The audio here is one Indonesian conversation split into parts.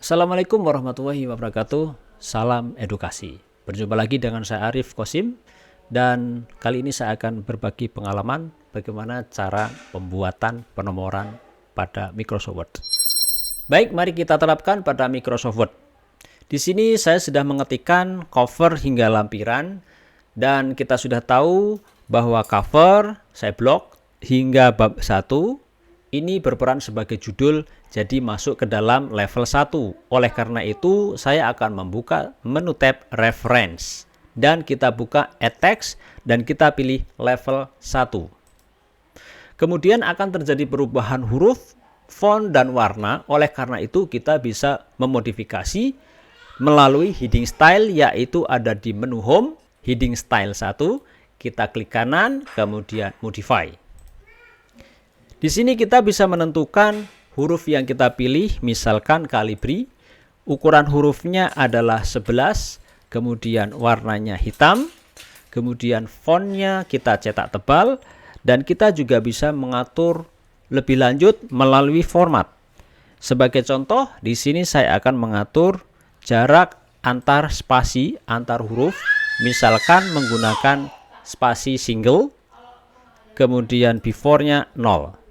Assalamualaikum warahmatullahi wabarakatuh. Salam edukasi. Berjumpa lagi dengan saya Arif Kosim, dan kali ini saya akan berbagi pengalaman bagaimana cara pembuatan penomoran pada Microsoft Word. Baik, mari kita terapkan pada Microsoft Word. Di sini saya sudah mengetikkan cover hingga lampiran, dan kita sudah tahu bahwa cover saya blok hingga bab 1 ini berperan sebagai judul, jadi masuk ke dalam level 1. Oleh karena itu, saya akan membuka menu tab Reference. Dan kita buka Add Text dan kita pilih level 1. Kemudian akan terjadi perubahan huruf, font, dan warna. Oleh karena itu, kita bisa memodifikasi melalui heading style, yaitu ada di menu Home, heading style 1. Kita klik kanan, kemudian Modify. Di sini kita bisa menentukan huruf yang kita pilih, misalkan Calibri. Ukuran hurufnya adalah 11, kemudian warnanya hitam, kemudian fontnya kita cetak tebal, dan kita juga bisa mengatur lebih lanjut melalui format. Sebagai contoh, di sini saya akan mengatur jarak antar spasi, antar huruf, misalkan menggunakan spasi single, kemudian before-nya 0.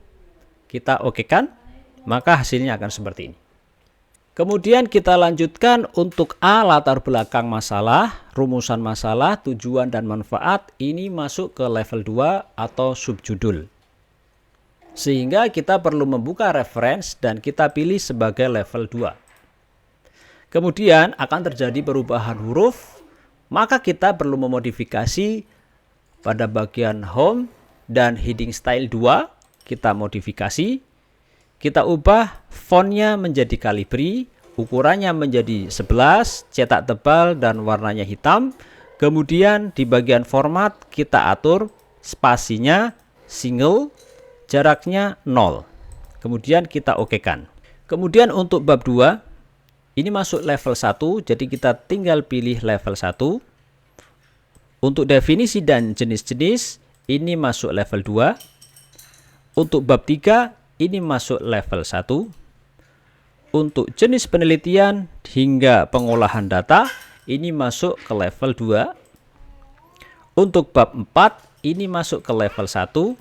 Kita okekan, maka hasilnya akan seperti ini. Kemudian kita lanjutkan untuk A, latar belakang masalah, rumusan masalah, tujuan dan manfaat. Ini masuk ke level 2 atau subjudul. Sehingga kita perlu membuka reference dan kita pilih sebagai level 2. Kemudian akan terjadi perubahan huruf, maka kita perlu memodifikasi pada bagian home dan heading style 2. Kita modifikasi, kita ubah fontnya menjadi Calibri, ukurannya menjadi 11, cetak tebal dan warnanya hitam. Kemudian di bagian format kita atur spasinya single, jaraknya 0. Kemudian kita okekan. Kemudian untuk bab 2, ini masuk level 1, jadi kita tinggal pilih level 1. Untuk definisi dan jenis-jenis, ini masuk level 2. Untuk bab 3, ini masuk level 1. Untuk jenis penelitian hingga pengolahan data, ini masuk ke level 2. Untuk bab 4, ini masuk ke level 1.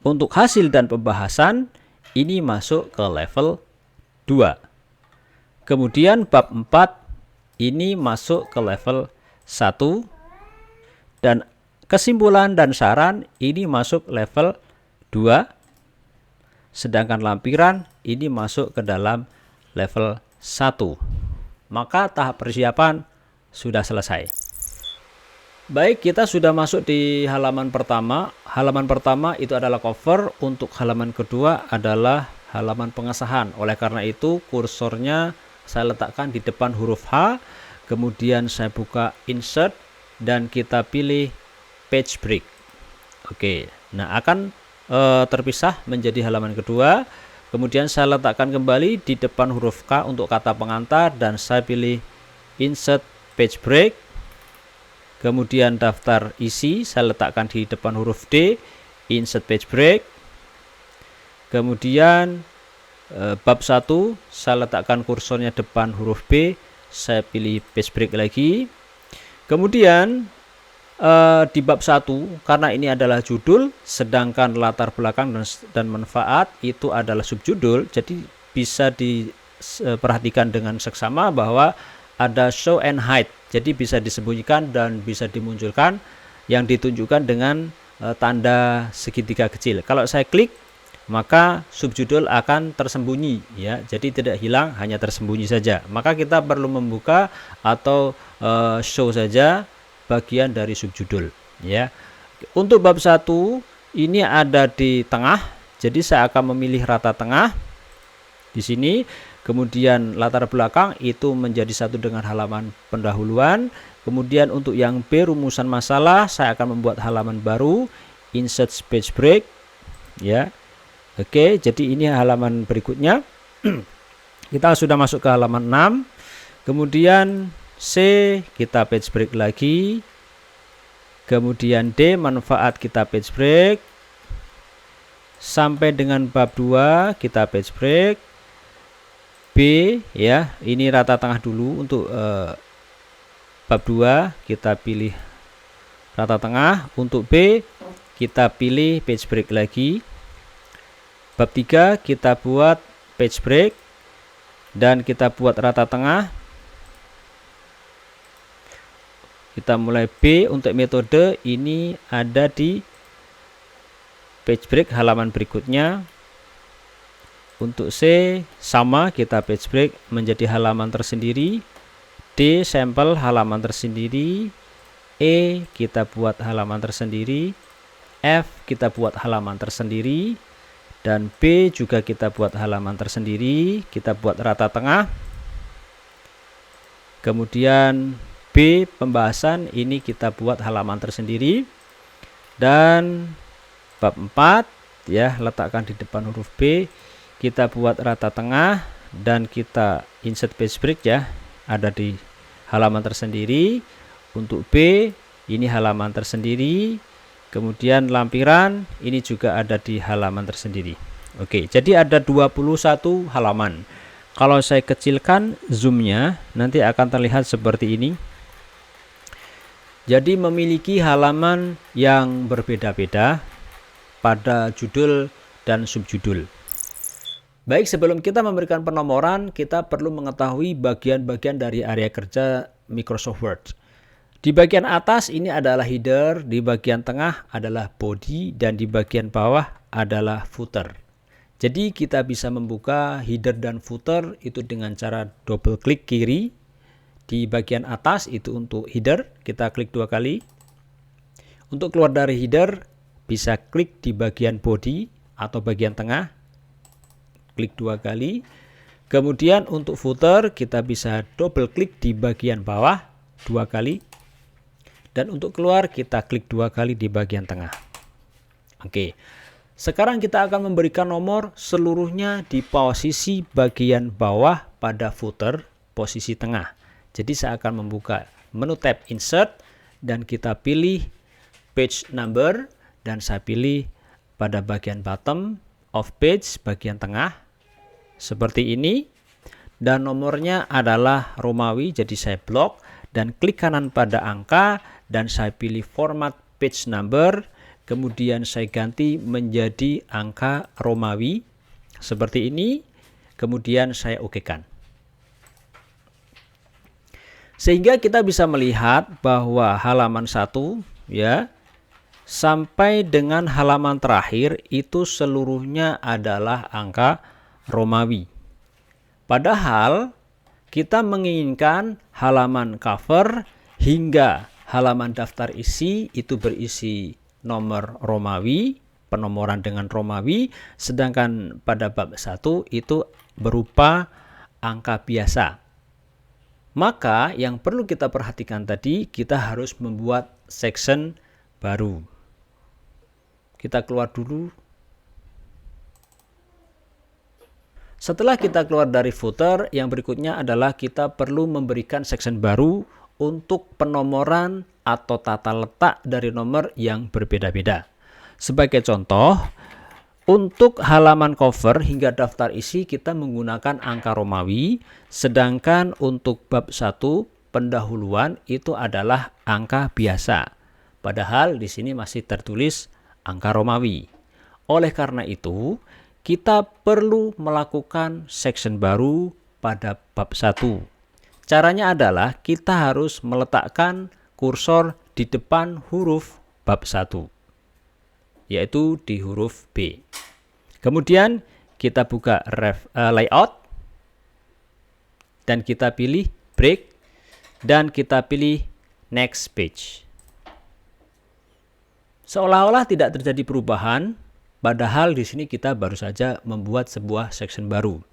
Untuk hasil dan pembahasan, ini masuk ke level 2. Kemudian bab 4, ini masuk ke level 1. Dan kesimpulan dan saran, ini masuk level 2, sedangkan lampiran ini masuk ke dalam level 1. Maka tahap persiapan sudah selesai. Baik, kita sudah masuk di halaman pertama. Halaman pertama itu adalah cover, untuk halaman kedua adalah halaman pengesahan. Oleh karena itu kursornya saya letakkan di depan huruf H, kemudian saya buka insert dan kita pilih page break. Oke, nah akan terpisah menjadi halaman kedua. Kemudian saya letakkan kembali di depan huruf K untuk kata pengantar dan saya pilih insert page break. Kemudian daftar isi saya letakkan di depan huruf D, insert page break. Kemudian bab 1 saya letakkan kursornya depan huruf B, saya pilih page break lagi. Kemudian di bab 1, karena ini adalah judul, sedangkan latar belakang dan manfaat itu adalah subjudul, jadi bisa diperhatikan dengan seksama bahwa ada show and hide, jadi bisa disembunyikan dan bisa dimunculkan, yang ditunjukkan dengan tanda segitiga kecil. Kalau saya klik, maka subjudul akan tersembunyi, ya, jadi tidak hilang, hanya tersembunyi saja. Maka kita perlu membuka atau show saja bagian dari subjudul, ya. Untuk bab 1 ini ada di tengah, jadi saya akan memilih rata tengah di sini. Kemudian latar belakang itu menjadi satu dengan halaman pendahuluan. Kemudian untuk yang B, rumusan masalah, saya akan membuat halaman baru, insert page break, ya. Oke, jadi ini halaman berikutnya. Kita sudah masuk ke halaman 6. Kemudian C, kita page break lagi. Kemudian D, manfaat, kita page break. Sampai dengan bab 2 kita page break. B ya, ini rata tengah dulu. Untuk bab 2 kita pilih rata tengah. Untuk B kita pilih page break lagi. Bab 3 kita buat page break dan kita buat rata tengah. Kita mulai B. Untuk metode ini ada di page break halaman berikutnya. Untuk C sama, kita page break menjadi halaman tersendiri. D sampel halaman tersendiri. E kita buat halaman tersendiri. F kita buat halaman tersendiri. Dan B juga kita buat halaman tersendiri. Kita buat rata tengah. Kemudian B pembahasan ini kita buat halaman tersendiri. Dan bab 4 ya, letakkan di depan huruf B, kita buat rata tengah dan kita insert page break ya, ada di halaman tersendiri. Untuk B ini halaman tersendiri. Kemudian lampiran ini juga ada di halaman tersendiri. Oke, jadi ada 21 halaman. Kalau saya kecilkan zoomnya, nanti akan terlihat seperti ini. Jadi memiliki halaman yang berbeda-beda pada judul dan subjudul. Baik, sebelum kita memberikan penomoran, kita perlu mengetahui bagian-bagian dari area kerja Microsoft Word. Di bagian atas ini adalah header, di bagian tengah adalah body, dan di bagian bawah adalah footer. Jadi kita bisa membuka header dan footer itu dengan cara double klik kiri. Di bagian atas itu untuk header, kita klik 2 kali. Untuk keluar dari header, bisa klik di bagian body atau bagian tengah, klik 2 kali. Kemudian untuk footer, kita bisa double klik di bagian bawah 2 kali. Dan untuk keluar, kita klik 2 kali di bagian tengah. Oke, sekarang kita akan memberikan nomor seluruhnya di posisi bagian bawah pada footer, posisi tengah. Jadi saya akan membuka menu tab insert dan kita pilih page number dan saya pilih pada bagian bottom of page bagian tengah seperti ini, dan nomornya adalah Romawi, jadi saya blok dan klik kanan pada angka dan saya pilih format page number, kemudian saya ganti menjadi angka Romawi seperti ini, kemudian saya okekan. Sehingga kita bisa melihat bahwa halaman 1 ya sampai dengan halaman terakhir itu seluruhnya adalah angka Romawi. Padahal kita menginginkan halaman cover hingga halaman daftar isi itu berisi nomor Romawi, penomoran dengan Romawi, sedangkan pada bab 1 itu berupa angka biasa. Maka yang perlu kita perhatikan tadi, kita harus membuat section baru. Kita keluar dulu. Setelah kita keluar dari footer, yang berikutnya adalah kita perlu memberikan section baru untuk penomoran atau tata letak dari nomor yang berbeda-beda. Sebagai contoh, untuk halaman cover hingga daftar isi kita menggunakan angka Romawi, sedangkan untuk bab 1 pendahuluan itu adalah angka biasa. Padahal di sini masih tertulis angka Romawi. Oleh karena itu, kita perlu melakukan section baru pada bab 1. Caranya adalah kita harus meletakkan kursor di depan huruf bab 1. Yaitu di huruf B. Kemudian kita buka layout dan kita pilih break dan kita pilih next page. Seolah-olah tidak terjadi perubahan, padahal di sini kita baru saja membuat sebuah section baru.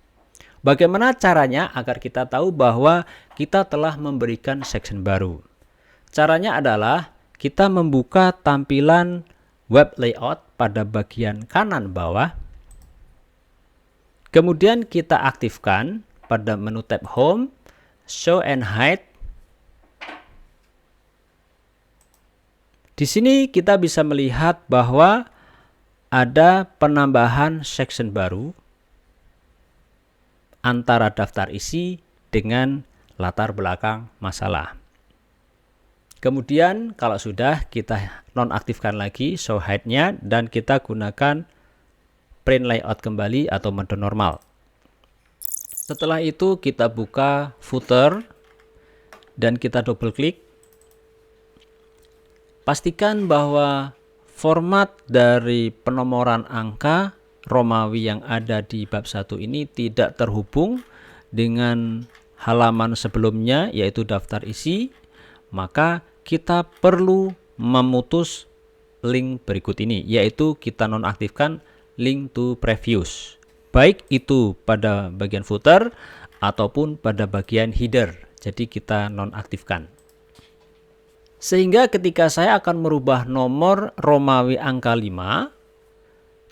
Bagaimana caranya agar kita tahu bahwa kita telah memberikan section baru? Caranya adalah kita membuka tampilan web layout pada bagian kanan bawah. Kemudian kita aktifkan pada menu tab home, show and hide. Di sini kita bisa melihat bahwa ada penambahan section baru. antara daftar isi dengan latar belakang masalah. Kemudian kalau sudah, kita nonaktifkan lagi show hide-nya dan kita gunakan print layout kembali atau mode normal. Setelah itu kita buka footer dan kita double klik. Pastikan bahwa format dari penomoran angka Romawi yang ada di bab 1 ini tidak terhubung dengan halaman sebelumnya, yaitu daftar isi. Maka kita perlu memutus link berikut ini, yaitu kita nonaktifkan link to previous, baik itu pada bagian footer ataupun pada bagian header. Jadi kita nonaktifkan. Sehingga ketika saya akan merubah nomor Romawi angka 5,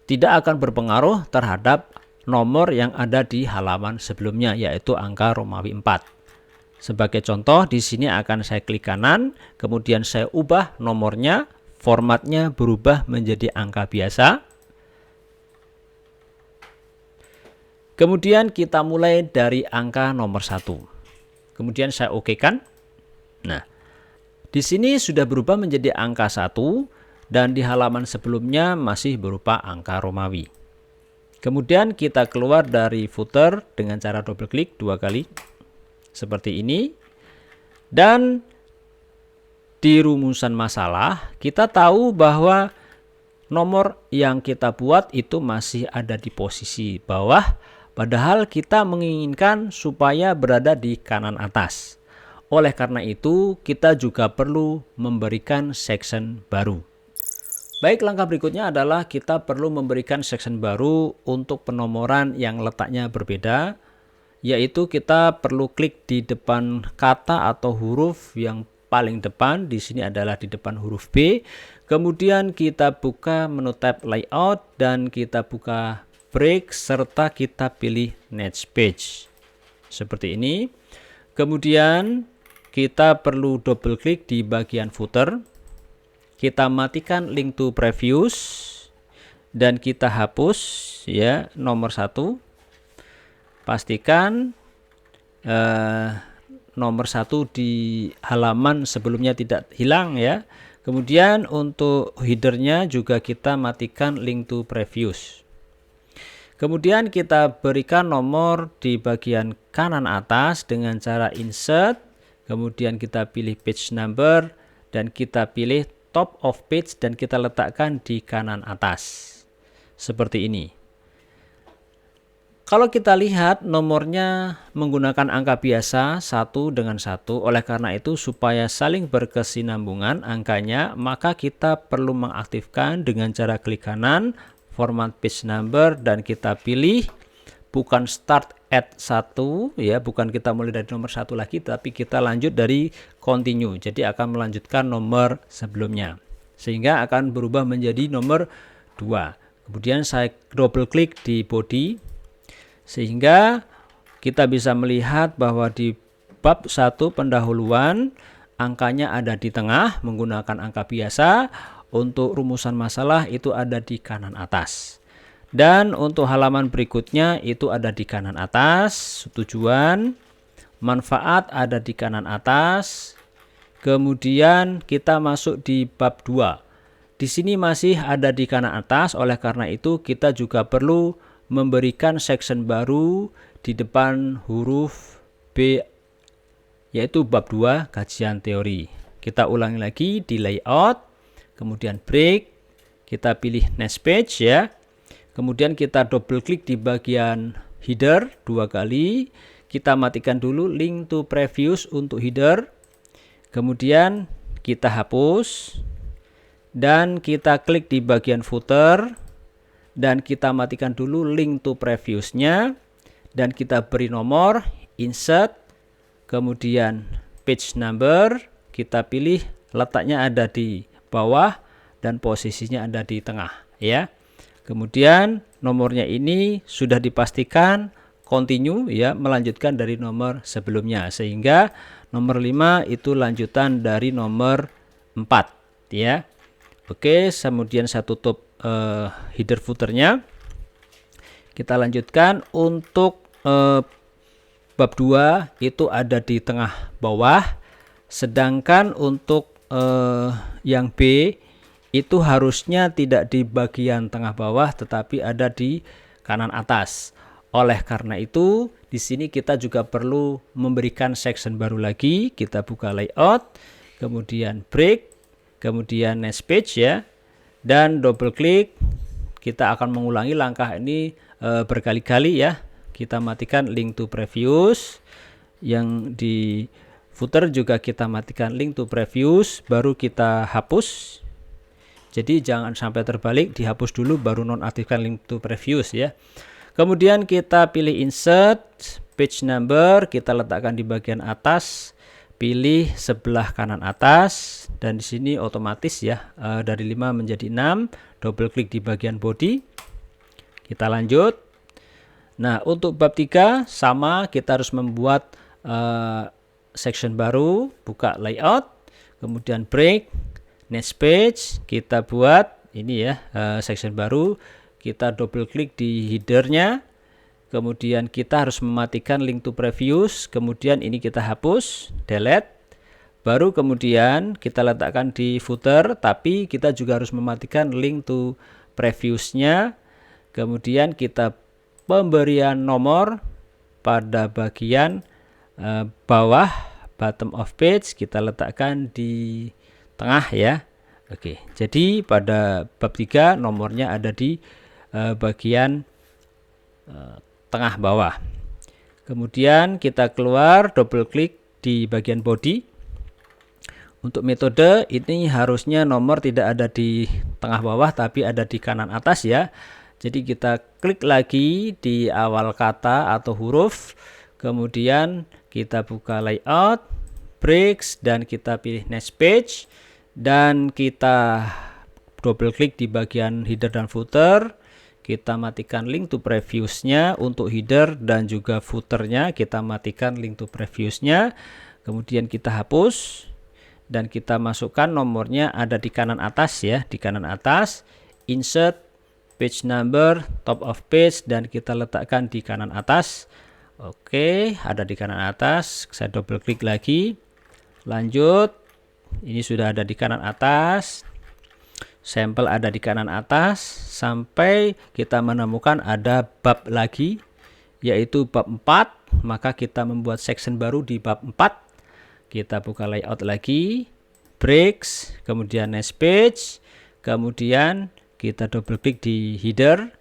tidak akan berpengaruh terhadap nomor yang ada di halaman sebelumnya, yaitu angka Romawi 4. Sebagai contoh, di sini akan saya klik kanan, kemudian saya ubah nomornya, formatnya berubah menjadi angka biasa. Kemudian kita mulai dari angka nomor 1. Kemudian saya oke-kan. Nah, di sini sudah berubah menjadi angka 1 dan di halaman sebelumnya masih berupa angka Romawi. Kemudian kita keluar dari footer dengan cara double klik 2 kali. Seperti ini. Dan di rumusan masalah kita tahu bahwa nomor yang kita buat itu masih ada di posisi bawah, padahal kita menginginkan supaya berada di kanan atas. Oleh karena itu kita juga perlu memberikan section baru. Baik, langkah berikutnya adalah kita perlu memberikan section baru untuk penomoran yang letaknya berbeda, yaitu kita perlu klik di depan kata atau huruf yang paling depan. Di sini adalah di depan huruf B. Kemudian kita buka menu tab layout dan kita buka break serta kita pilih next page. Seperti ini. Kemudian kita perlu double klik di bagian footer. Kita matikan link to previous dan kita hapus ya nomor 1. Pastikan nomor 1 di halaman sebelumnya tidak hilang ya. Kemudian untuk headernya juga kita matikan link to previous. Kemudian kita berikan nomor di bagian kanan atas dengan cara insert. Kemudian kita pilih page number dan kita pilih top of page dan kita letakkan di kanan atas. Seperti ini. Kalau kita lihat nomornya menggunakan angka biasa 1 dengan 1, oleh karena itu supaya saling berkesinambungan angkanya, maka kita perlu mengaktifkan dengan cara klik kanan, format page number dan kita pilih bukan start at 1 ya, bukan kita mulai dari nomor 1 lagi, tapi kita lanjut dari continue. Jadi akan melanjutkan nomor sebelumnya. Sehingga akan berubah menjadi nomor 2. Kemudian saya double klik di body. Sehingga kita bisa melihat bahwa di bab 1 pendahuluan angkanya ada di tengah menggunakan angka biasa. Untuk rumusan masalah itu ada di kanan atas. Dan untuk halaman berikutnya itu ada di kanan atas. Tujuan, manfaat ada di kanan atas. Kemudian kita masuk di bab 2. Di sini masih ada di kanan atas, oleh karena itu kita juga perlu memberikan section baru di depan huruf B, yaitu bab 2 kajian teori. Kita ulangi lagi di layout, kemudian break, kita pilih next page ya. Kemudian kita double klik di bagian header 2 kali. Kita matikan dulu link to previous untuk header. Kemudian kita hapus dan kita klik di bagian footer. Dan kita matikan dulu link to previousnya dan kita beri nomor, insert, kemudian page number, kita pilih letaknya ada di bawah dan posisinya ada di tengah ya. Kemudian nomornya ini sudah dipastikan continue ya, melanjutkan dari nomor sebelumnya, sehingga nomor 5 itu lanjutan dari nomor 4 ya. Oke, kemudian saya tutup header footernya. Kita lanjutkan untuk bab 2 itu ada di tengah bawah, sedangkan untuk yang B itu harusnya tidak di bagian tengah bawah tetapi ada di kanan atas. Oleh karena itu, di sini kita juga perlu memberikan section baru lagi. Kita buka layout, kemudian break, kemudian next page ya, dan double klik. Kita akan mengulangi langkah ini berkali-kali ya. Kita matikan link to previous. Yang di footer juga kita matikan link to previous, baru kita hapus. Jadi jangan sampai terbalik, dihapus dulu baru nonaktifkan link to previous ya. Kemudian kita pilih insert page number, kita letakkan di bagian atas, pilih sebelah kanan atas, dan di sini otomatis ya dari 5 menjadi 6, double klik di bagian body. Kita lanjut. Nah, untuk bab 3 sama, kita harus membuat section baru, buka layout, kemudian break, next page, kita buat ini ya section baru. Kita double klik di headernya, kemudian kita harus mematikan link to previous, kemudian ini kita hapus, delete, baru kemudian kita letakkan di footer, tapi kita juga harus mematikan link to previousnya, kemudian kita pemberian nomor pada bagian bawah, bottom of page, kita letakkan di tengah ya. Oke, jadi pada bab 3 nomornya ada di bagian tengah bawah. Kemudian kita keluar, double klik di bagian body. Untuk metode ini harusnya nomor tidak ada di tengah bawah tapi ada di kanan atas ya. Jadi kita klik lagi di awal kata atau huruf, kemudian kita buka layout, breaks, dan kita pilih next page, dan kita double klik di bagian header dan footer. Kita matikan link to previousnya untuk header dan juga footernya, kita matikan link to previousnya, kemudian kita hapus dan kita masukkan nomornya ada di kanan atas ya, di kanan atas, insert page number, top of page, dan kita letakkan di kanan atas. Oke, ada di kanan atas, saya double klik lagi, lanjut, ini sudah ada di kanan atas. Sampel ada di kanan atas sampai kita menemukan ada bab lagi yaitu bab 4, maka kita membuat section baru di bab 4. Kita buka layout lagi, breaks, kemudian next page, kemudian kita double klik di header,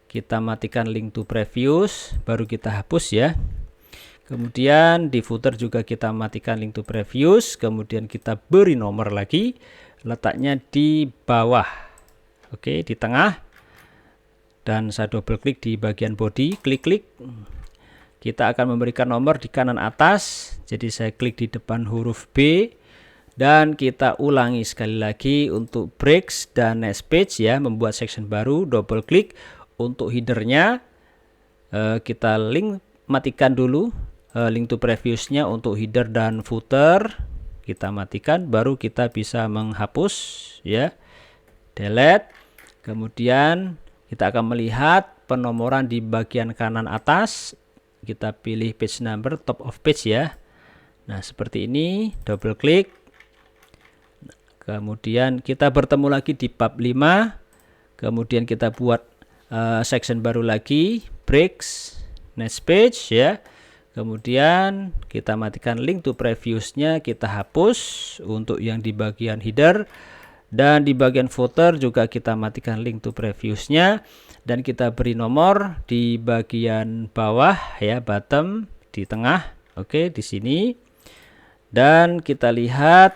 kita matikan link to previous, baru kita hapus ya. Kemudian di footer juga kita matikan link to previous, kemudian kita beri nomor lagi, letaknya di bawah, oke, di tengah, dan saya double klik di bagian body, klik, kita akan memberikan nomor di kanan atas, jadi saya klik di depan huruf B, dan kita ulangi sekali lagi untuk breaks dan next page ya, membuat section baru, double klik. Untuk headernya kita matikan dulu link to previousnya untuk header dan footer, kita matikan, baru kita bisa menghapus ya, delete. Kemudian kita akan melihat penomoran di bagian kanan atas, kita pilih page number, top of page ya. Nah seperti ini, double klik, kemudian kita bertemu lagi di bab 5, kemudian kita buat section baru lagi, breaks, next page ya. Kemudian kita matikan link to previousnya, kita hapus untuk yang di bagian header, dan di bagian footer juga kita matikan link to previousnya, dan kita beri nomor di bagian bawah ya, bottom, di tengah, oke, di sini. Dan kita lihat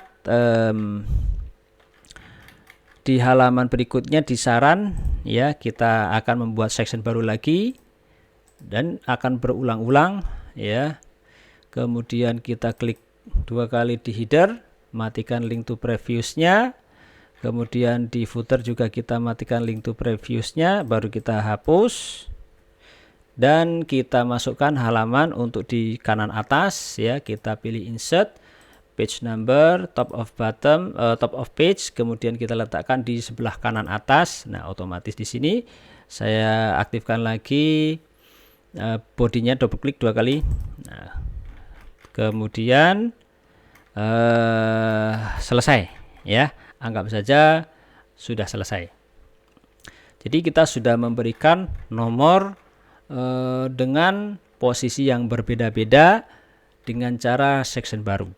di halaman berikutnya di saran ya, kita akan membuat section baru lagi dan akan berulang-ulang ya. Kemudian kita klik 2 kali di header, matikan link to previousnya, kemudian di footer juga kita matikan link to previousnya, baru kita hapus dan kita masukkan halaman untuk di kanan atas ya. Kita pilih insert page number, top of page, kemudian kita letakkan di sebelah kanan atas. Nah otomatis di sini saya aktifkan lagi bodinya double klik 2 kali. Nah, kemudian selesai ya, anggap saja sudah selesai. Jadi kita sudah memberikan nomor dengan posisi yang berbeda-beda dengan cara section baru.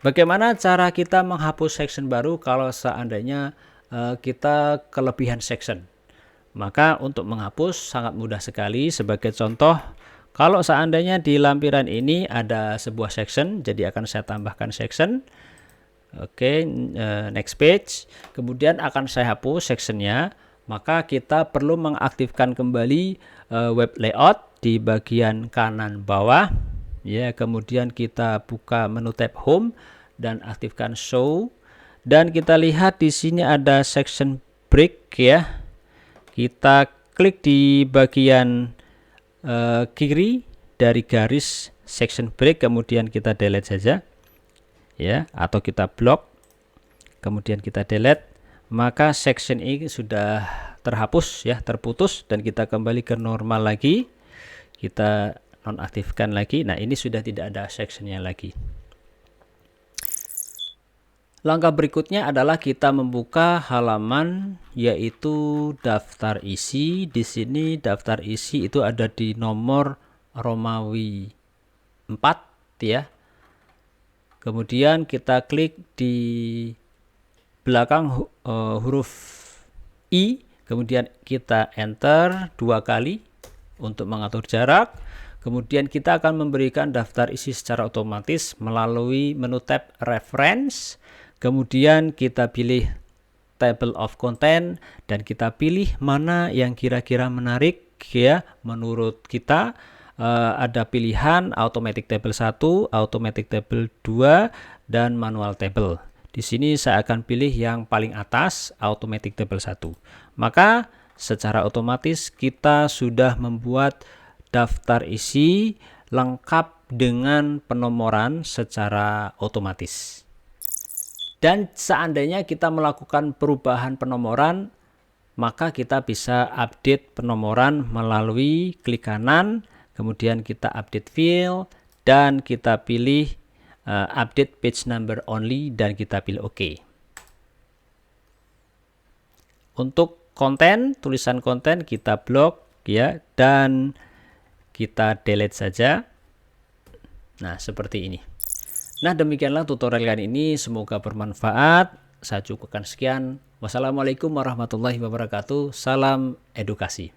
Bagaimana cara kita menghapus section baru kalau seandainya kita kelebihan section? Maka untuk menghapus sangat mudah sekali. Sebagai contoh, kalau seandainya di lampiran ini ada sebuah section, jadi akan saya tambahkan section. Oke, next page. Kemudian akan saya hapus sectionnya. Maka kita perlu mengaktifkan kembali web layout di bagian kanan bawah. Ya, kemudian kita buka menu tab home dan aktifkan show, dan kita lihat di sini ada section break ya. Kita klik di bagian kiri dari garis section break, kemudian kita delete saja ya, atau kita blok kemudian kita delete, maka section ini sudah terhapus ya, terputus, dan kita kembali ke normal lagi, kita nonaktifkan lagi. Nah, ini sudah tidak ada sectionnya lagi. Langkah berikutnya adalah kita membuka halaman yaitu daftar isi. Di sini daftar isi itu ada di nomor Romawi 4 ya. Kemudian kita klik di belakang huruf I, kemudian kita enter 2 kali untuk mengatur jarak. Kemudian kita akan memberikan daftar isi secara otomatis melalui menu tab reference. Kemudian kita pilih table of content dan kita pilih mana yang kira-kira menarik ya menurut kita. Ada pilihan automatic table 1, automatic table 2, dan manual table. Di sini saya akan pilih yang paling atas, automatic table 1. Maka secara otomatis kita sudah membuat daftar isi lengkap dengan penomoran secara otomatis. Dan seandainya kita melakukan perubahan penomoran, maka kita bisa update penomoran melalui klik kanan, kemudian kita update field, dan kita pilih update page number only, dan kita pilih OK. Untuk konten, tulisan konten kita blok ya, dan kita delete saja. Nah, seperti ini. Nah, demikianlah tutorial kali ini, semoga bermanfaat. Saya cukupkan sekian. Wassalamualaikum warahmatullahi wabarakatuh. Salam edukasi.